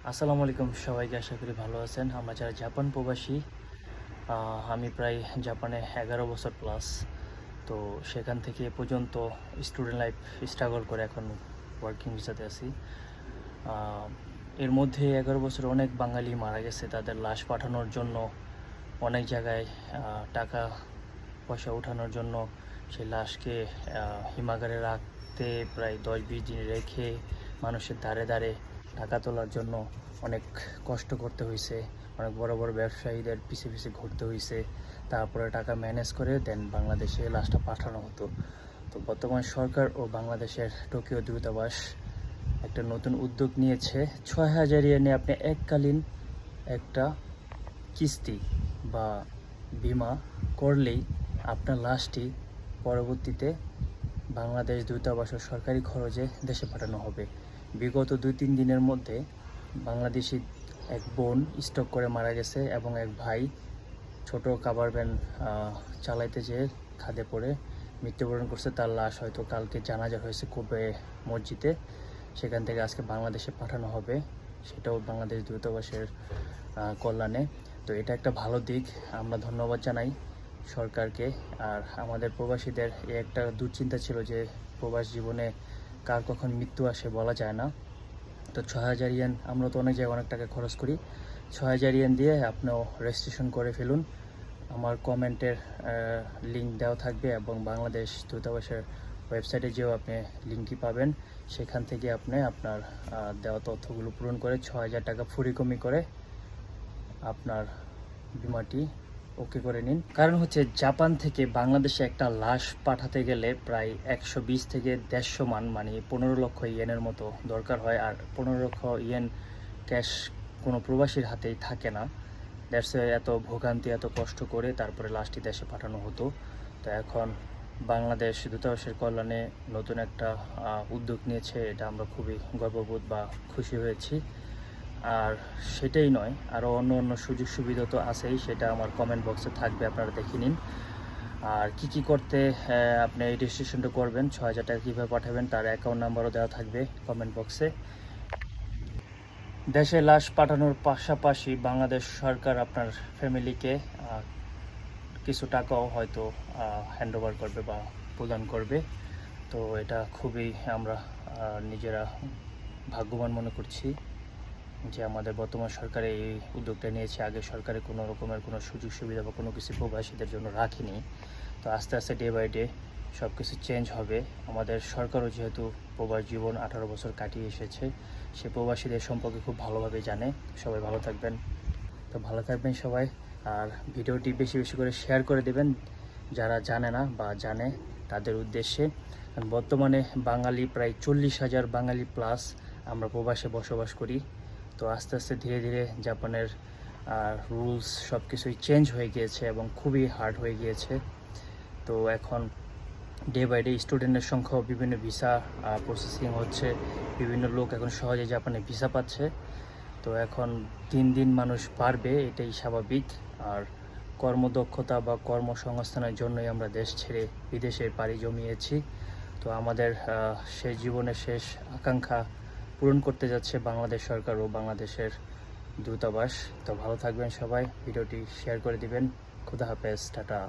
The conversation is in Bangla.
আসসালামু আলাইকুম সবাইকে, আশা করি ভালো আছেন। আমরা যারা জাপান প্রবাসী, আমি প্রায় জাপানে 11 বছর প্লাস। তো সেখান থেকে এ পর্যন্ত স্টুডেন্ট লাইফ স্ট্রাগল করে এখন ওয়ার্কিং ভিসাতে আছি। এর মধ্যে 11 বছর অনেক বাঙালি মারা গেছে। তাদের লাশ পাঠানোর জন্য অনেক জায়গায় টাকা পয়সা ওঠানোর জন্য সেই লাশকে হিমাগারে রাখতে প্রায় 10-20 দিন রেখে মানুষের ধারে ধারে টাকা তোলার জন্য অনেক কষ্ট করতে হয়েছে। অনেক বড় বড় ব্যবসায়ীদের পিছে পিছে ঘুরতে হয়েছে, তারপরে টাকা ম্যানেজ করে দেন বাংলাদেশে লাশটা পাঠানো হতো। তো বর্তমান সরকার ও বাংলাদেশের টোকিও দূতাবাস একটা নতুন উদ্যোগ নিয়েছে। 6,000 ইয়েনে আপনি এককালীন একটা কিস্তি বা বিমা করলেই আপনার লাশটি পরবর্তীতে বাংলাদেশ দূতাবাস ও সরকারি খরচে দেশে পাঠানো হবে। বিগত 2-3 দিনের মধ্যে বাংলাদেশি এক বোন স্ট্রোক করে মারা গেছে এবং এক ভাই ছোট কাভার ভ্যান চালাইতে যেয়ে খাদে পড়ে মৃত্যুবরণ করছে। তার লাশ হয়তো কালকে জানাজা হয়েছে কোবে মসজিদে, সেখান থেকে আজকে বাংলাদেশে পাঠানো হবে, সেটাও বাংলাদেশ দূতাবাসের কল্যাণে। তো এটা একটা ভালো দিক, আমরা ধন্যবাদ জানাই সরকারকে। আর আমাদের প্রবাসীদের এই একটা দুশ্চিন্তা ছিল যে প্রবাস জীবনে কার কখন মৃত্যু আসে বলা যায় না। তো 6,000 ইয়েন, আমরা তো অনেক জায়গায় অনেক টাকা খরচ করি, 6,000 ইয়েন দিয়ে আপনিও রেজিস্ট্রেশন করে ফেলুন। আমার কমেন্টের লিঙ্ক দেওয়া থাকবে এবং বাংলাদেশ দূতাবাসের ওয়েবসাইটে যেও আপনি লিঙ্কটি পাবেন। সেখান থেকে আপনি আপনার দেওয়া তথ্যগুলো পূরণ করে 6,000 টাকা ফুরিকমি করে আপনার বিমাটি ওকে করে নিন। কারণ হচ্ছে জাপান থেকে বাংলাদেশে একটা লাশ পাঠাতে গেলে প্রায় 120 থেকে 150 মানে 15 লক্ষ ইয়েনের মতো দরকার হয়। আর 15 লক্ষ ইয়েন ক্যাশ কোনো প্রবাসীর হাতেই থাকে না। দ্যাটস এত ভোগান্তি, এত কষ্ট করে তারপরে লাশটি দেশে পাঠানো হতো। তো এখন বাংলাদেশ দূতাবাসের কল্যাণে নতুন একটা উদ্যোগ নিয়েছে, এটা আমরা খুবই গর্ববোধ বা খুশি হয়েছি। আর সেটাই নয়, আরও অন্য অন্য সুযোগ সুবিধা তো আছেই, সেটা আমার কমেন্ট বক্সে থাকবে, আপনারা দেখে নিন। আর কি কি করতে আপনি এই রেজিস্ট্রেশনটা করবেন, 6,000 টাকা কীভাবে পাঠাবেন তার অ্যাকাউন্ট নাম্বারও দেওয়া থাকবে কমেন্ট বক্সে। দেশে লাশ পাঠানোর পাশাপাশি বাংলাদেশ সরকার আপনার ফ্যামিলিকে কিছু টাকাও হয়তো হ্যান্ডওভার করবে বা প্রদান করবে। তো এটা খুবই আমরা নিজেরা ভাগ্যবান মনে করছি যে আমাদের বর্তমান সরকার এই উদ্যোগটা নিয়েছে। আগে সরকারে কোনো রকমের কোনো সুযোগ সুবিধা বা কোনো কিছু প্রবাসীদের জন্য রাখেনি। তো আস্তে আস্তে ডে বাই ডে সব কিছু চেঞ্জ হবে। আমাদের সরকারও যেহেতু প্রবাস জীবন 18 বছর কাটিয়ে এসেছে, সে প্রবাসীদের সম্পর্কে খুব ভালোভাবে জানে। সবাই ভালো থাকবেন। তো ভালো থাকবেন সবাই। আর ভিডিওটি বেশি বেশি করে শেয়ার করে দেবেন যারা জানে না বা জানে তাদের উদ্দেশ্যে। বর্তমানে বাঙালি প্রায় 40,000 বাঙালি প্লাস আমরা প্রবাসে বসবাস করি। তো আস্তে আস্তে ধীরে ধীরে জাপানের রুলস সব কিছুই চেঞ্জ হয়ে গিয়েছে এবং খুবই হার্ড হয়ে গিয়েছে। তো এখন ডে বাই ডে স্টুডেন্টের সংখ্যাও বিভিন্ন ভিসা প্রসেসিং হচ্ছে, বিভিন্ন লোক এখন সহজে জাপানে ভিসা পাচ্ছে। তো এখন দিন দিন মানুষ বাড়বে, এটাই স্বাভাবিক। আর কর্মদক্ষতা বা কর্মসংস্থানের জন্যই আমরা দেশ ছেড়ে বিদেশে পাড়ি জমিয়েছি। তো আমাদের সেই জীবনের শেষ আকাঙ্ক্ষা পূরণ করতে যাচ্ছে বাংলাদেশ সরকার ও বাংলাদেশের দূতাবাস। তো ভালো থাকবেন সবাই, ভিডিওটি শেয়ার করে দিবেন। খুদা হাফেজ, টাটা।